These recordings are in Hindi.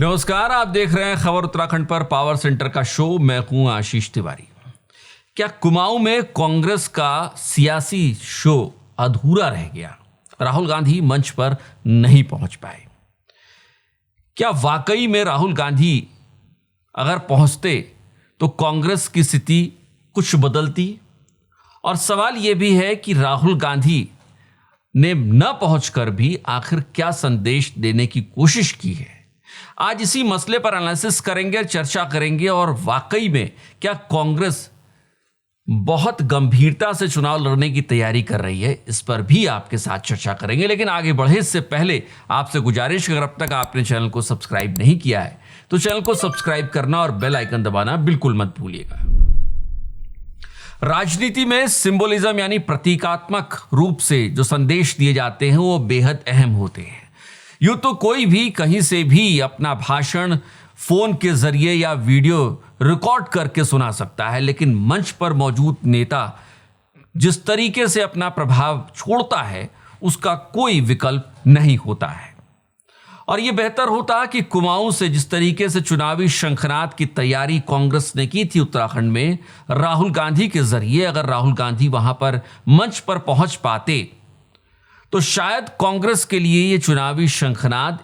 नमस्कार, आप देख रहे हैं खबर उत्तराखंड पर पावर सेंटर का शो। मैं हूं आशीष तिवारी। क्या कुमाऊं में कांग्रेस का सियासी शो अधूरा रह गया? राहुल गांधी मंच पर नहीं पहुंच पाए। क्या वाकई में राहुल गांधी अगर पहुंचते तो कांग्रेस की स्थिति कुछ बदलती? और सवाल यह भी है कि राहुल गांधी ने न पहुंचकर भी आखिर क्या संदेश देने की कोशिश की है। आज इसी मसले पर एनालिसिस करेंगे, चर्चा करेंगे और वाकई में क्या कांग्रेस बहुत गंभीरता से चुनाव लड़ने की तैयारी कर रही है, इस पर भी आपके साथ चर्चा करेंगे। लेकिन आगे बढ़े इससे पहले आपसे गुजारिश, अगर अब तक आपने चैनल को सब्सक्राइब नहीं किया है तो चैनल को सब्सक्राइब करना और बेल आइकन दबाना बिल्कुल मत भूलिएगा। राजनीति में सिंबोलिज्म यानी प्रतीकात्मक रूप से जो संदेश दिए जाते हैं वो बेहद अहम होते हैं। यूं तो कोई भी कहीं से भी अपना भाषण फोन के जरिए या वीडियो रिकॉर्ड करके सुना सकता है, लेकिन मंच पर मौजूद नेता जिस तरीके से अपना प्रभाव छोड़ता है उसका कोई विकल्प नहीं होता है। और यह बेहतर होता कि कुमाऊं से जिस तरीके से चुनावी शंखनाद की तैयारी कांग्रेस ने की थी उत्तराखंड में, राहुल गांधी के जरिए अगर राहुल गांधी वहां पर मंच पर पहुंच पाते तो शायद कांग्रेस के लिए यह चुनावी शंखनाद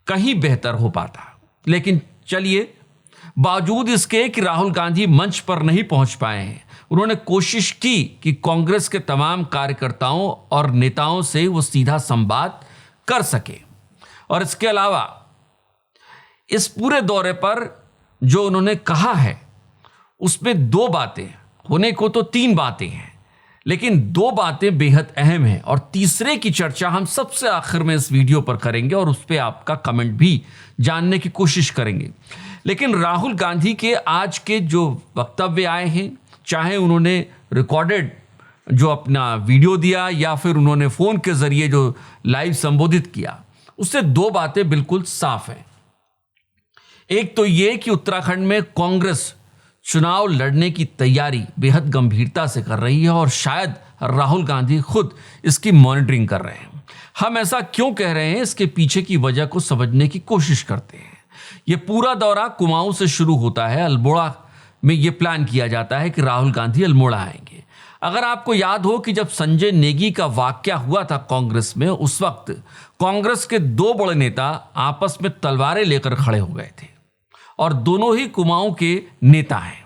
कहीं बेहतर हो पाता। लेकिन चलिए, बावजूद इसके कि राहुल गांधी मंच पर नहीं पहुंच पाए हैं, उन्होंने कोशिश की कि कांग्रेस के तमाम कार्यकर्ताओं और नेताओं से वो सीधा संवाद कर सके। और इसके अलावा इस पूरे दौरे पर जो उन्होंने कहा है उसमें दो बातें, होने को तो तीन बातें हैं, लेकिन दो बातें बेहद अहम हैं और तीसरे की चर्चा हम सबसे आखिर में इस वीडियो पर करेंगे और उस पर आपका कमेंट भी जानने की कोशिश करेंगे। लेकिन राहुल गांधी के आज के जो वक्तव्य आए हैं, चाहे उन्होंने रिकॉर्डेड जो अपना वीडियो दिया या फिर उन्होंने फोन के जरिए जो लाइव संबोधित किया, उससे दो बातें बिल्कुल साफ हैं। एक तो ये कि उत्तराखंड में कांग्रेस चुनाव लड़ने की तैयारी बेहद गंभीरता से कर रही है और शायद राहुल गांधी खुद इसकी मॉनिटरिंग कर रहे हैं। हम ऐसा क्यों कह रहे हैं, इसके पीछे की वजह को समझने की कोशिश करते हैं। यह पूरा दौरा कुमाऊं से शुरू होता है। अल्मोड़ा में यह प्लान किया जाता है कि राहुल गांधी अल्मोड़ा आएंगे। अगर आपको याद हो कि जब संजय नेगी का वाकया हुआ था कांग्रेस में, उस वक्त कांग्रेस के दो बड़े नेता आपस में तलवारें लेकर खड़े हो गए थे और दोनों ही कुमाऊं के नेता हैं।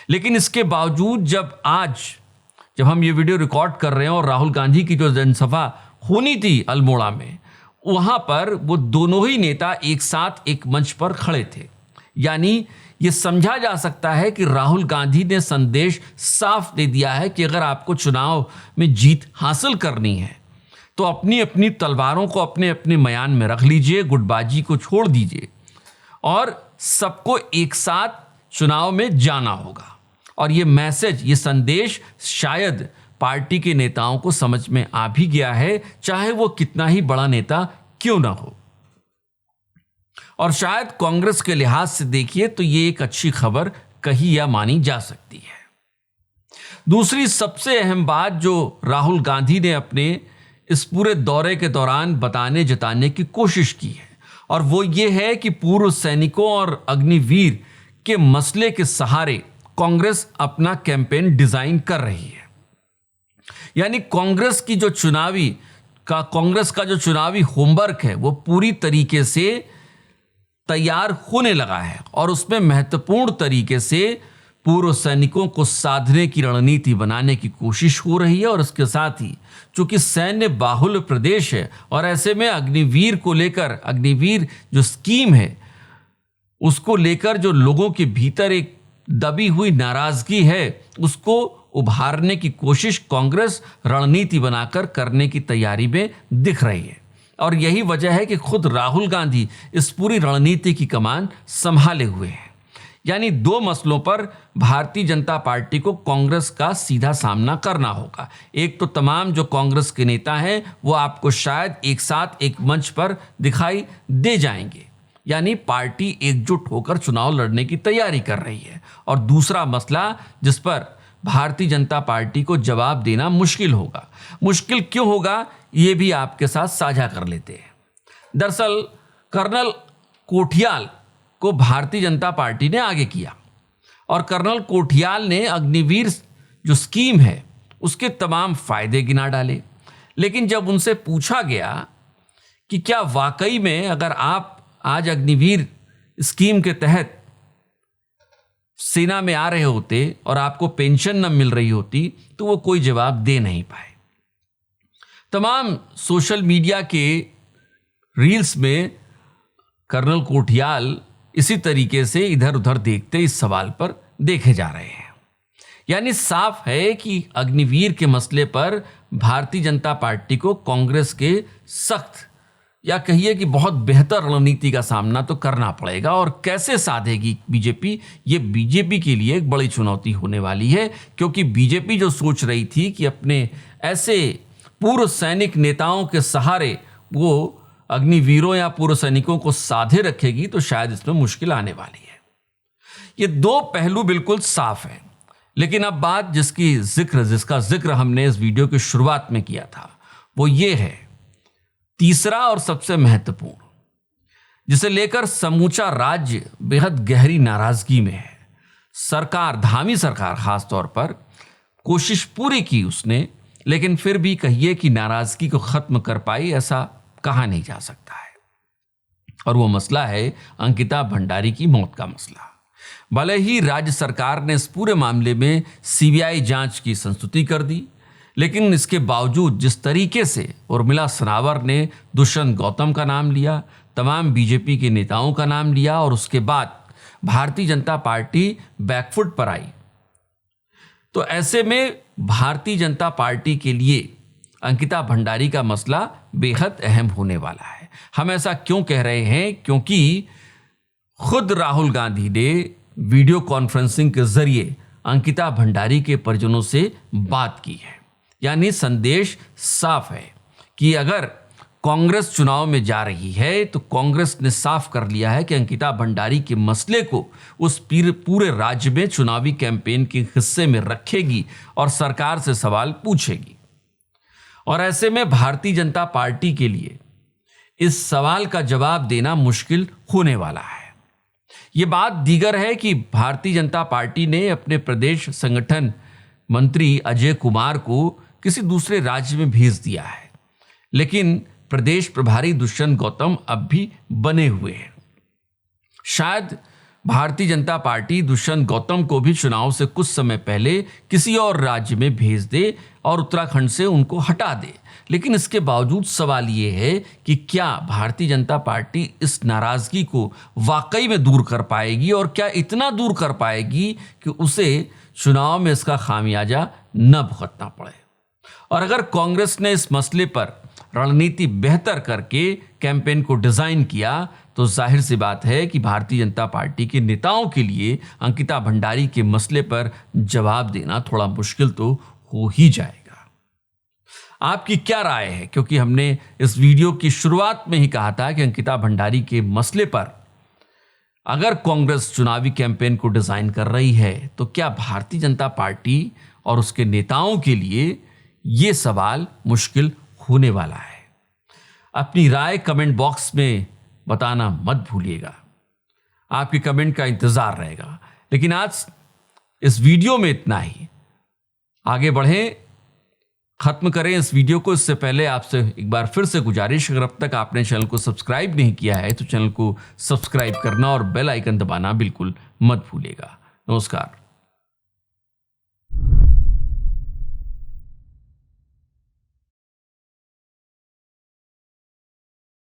लेकिन इसके बावजूद जब हम ये वीडियो रिकॉर्ड कर रहे हैं और राहुल गांधी की जो जनसभा होनी थी अल्मोड़ा में, वहां पर वो दोनों ही नेता एक साथ एक मंच पर खड़े थे। यानी ये समझा जा सकता है कि राहुल गांधी ने संदेश साफ दे दिया है कि अगर आपको चुनाव में जीत हासिल करनी है तो अपनी अपनी तलवारों को अपने अपने मयान में रख लीजिए, गुटबाजी को छोड़ दीजिए और सबको एक साथ चुनाव में जाना होगा। और ये मैसेज, ये संदेश शायद पार्टी के नेताओं को समझ में आ भी गया है, चाहे वो कितना ही बड़ा नेता क्यों ना हो। और शायद कांग्रेस के लिहाज से देखिए तो ये एक अच्छी खबर कही या मानी जा सकती है। दूसरी सबसे अहम बात जो राहुल गांधी ने अपने इस पूरे दौरे के दौरान बताने जताने की कोशिश की है, और वो ये है कि पूर्व सैनिकों और अग्निवीर के मसले के सहारे कांग्रेस अपना कैंपेन डिजाइन कर रही है। यानी कांग्रेस का जो चुनावी होमवर्क है वो पूरी तरीके से तैयार होने लगा है और उसमें महत्वपूर्ण तरीके से पूर्व सैनिकों को साधने की रणनीति बनाने की कोशिश हो रही है। और इसके साथ ही चूंकि सैन्य बाहुल्य प्रदेश है और ऐसे में अग्निवीर जो स्कीम है उसको लेकर जो लोगों के भीतर एक दबी हुई नाराजगी है, उसको उभारने की कोशिश कांग्रेस रणनीति बनाकर करने की तैयारी में दिख रही है। और यही वजह है कि खुद राहुल गांधी इस पूरी रणनीति की कमान संभाले हुए हैं। यानी दो मसलों पर भारतीय जनता पार्टी को कांग्रेस का सीधा सामना करना होगा। एक तो तमाम जो कांग्रेस के नेता हैं वो आपको शायद एक साथ एक मंच पर दिखाई दे जाएंगे, यानी पार्टी एकजुट होकर चुनाव लड़ने की तैयारी कर रही है। और दूसरा मसला जिस पर भारतीय जनता पार्टी को जवाब देना मुश्किल होगा। मुश्किल क्यों होगा ये भी आपके साथ साझा कर लेते हैं। दरअसल कर्नल कोठियाल को भारतीय जनता पार्टी ने आगे किया और कर्नल कोठियाल ने अग्निवीर जो स्कीम है उसके तमाम फायदे गिना डाले। लेकिन जब उनसे पूछा गया कि क्या वाकई में अगर आप आज अग्निवीर स्कीम के तहत सेना में आ रहे होते और आपको पेंशन न मिल रही होती, तो वो कोई जवाब दे नहीं पाए। तमाम सोशल मीडिया के रील्स में कर्नल कोठियाल इसी तरीके से इधर उधर देखते इस सवाल पर देखे जा रहे हैं। यानी साफ है कि अग्निवीर के मसले पर भारतीय जनता पार्टी को कांग्रेस के सख्त या कहिए कि बहुत बेहतर रणनीति का सामना तो करना पड़ेगा। और कैसे साधेगी बीजेपी, ये बीजेपी के लिए एक बड़ी चुनौती होने वाली है, क्योंकि बीजेपी जो सोच रही थी कि अपने ऐसे पूर्व सैनिक नेताओं के सहारे वो अग्निवीरों या पूर्व सैनिकों को साधे रखेगी, तो शायद इसमें मुश्किल आने वाली है। ये दो पहलू बिल्कुल साफ है। लेकिन अब बात जिसका जिक्र हमने इस वीडियो की शुरुआत में किया था, वो ये है तीसरा और सबसे महत्वपूर्ण, जिसे लेकर समूचा राज्य बेहद गहरी नाराजगी में है। सरकार, धामी सरकार खास तौर पर, कोशिश पूरी की उसने, लेकिन फिर भी कहिए कि नाराजगी को खत्म कर पाई ऐसा कहा नहीं जा सकता है। और वो मसला है अंकिता भंडारी की मौत का मसला। भले ही राज्य सरकार ने इस पूरे मामले में सीबीआई जांच की संस्तुति कर दी, लेकिन इसके बावजूद जिस तरीके से उर्मिला सनावर ने दुष्यंत गौतम का नाम लिया, तमाम बीजेपी के नेताओं का नाम लिया और उसके बाद भारतीय जनता पार्टी बैकफुट पर आई, तो ऐसे में भारतीय जनता पार्टी के लिए अंकिता भंडारी का मसला बेहद अहम होने वाला है। हम ऐसा क्यों कह रहे हैं? क्योंकि खुद राहुल गांधी ने वीडियो कॉन्फ्रेंसिंग के जरिए अंकिता भंडारी के परिजनों से बात की है। यानी संदेश साफ है कि अगर कांग्रेस चुनाव में जा रही है तो कांग्रेस ने साफ कर लिया है कि अंकिता भंडारी के मसले को उस पूरे राज्य में चुनावी कैंपेन के हिस्से में रखेगी और सरकार से सवाल पूछेगी। और ऐसे में भारतीय जनता पार्टी के लिए इस सवाल का जवाब देना मुश्किल होने वाला है। ये बात दीगर है कि भारतीय जनता पार्टी ने अपने प्रदेश संगठन मंत्री अजय कुमार को किसी दूसरे राज्य में भेज दिया है, लेकिन प्रदेश प्रभारी दुष्यंत गौतम अब भी बने हुए हैं। शायद भारतीय जनता पार्टी दुष्यंत गौतम को भी चुनाव से कुछ समय पहले किसी और राज्य में भेज दे और उत्तराखंड से उनको हटा दे। लेकिन इसके बावजूद सवाल ये है कि क्या भारतीय जनता पार्टी इस नाराजगी को वाकई में दूर कर पाएगी, और क्या इतना दूर कर पाएगी कि उसे चुनाव में इसका खामियाजा न भुगतना पड़े। और अगर कांग्रेस ने इस मसले पर रणनीति बेहतर करके कैंपेन को डिजाइन किया, तो जाहिर सी बात है कि भारतीय जनता पार्टी के नेताओं के लिए अंकिता भंडारी के मसले पर जवाब देना थोड़ा मुश्किल तो हो ही जाएगा। आपकी क्या राय है? क्योंकि हमने इस वीडियो की शुरुआत में ही कहा था कि अंकिता भंडारी के मसले पर अगर कांग्रेस चुनावी कैंपेन को डिजाइन कर रही है, तो क्या भारतीय जनता पार्टी और उसके नेताओं के लिए यह सवाल मुश्किल होने वाला है? अपनी राय कमेंट बॉक्स में बताना मत भूलिएगा। आपके कमेंट का इंतजार रहेगा। लेकिन आज इस वीडियो में इतना ही। आगे बढ़ें, खत्म करें इस वीडियो को। इससे पहले आपसे एक बार फिर से गुजारिश, अगर अब तक आपने चैनल को सब्सक्राइब नहीं किया है तो चैनल को सब्सक्राइब करना और बेल आइकन दबाना बिल्कुल मत भूलिएगा। नमस्कार।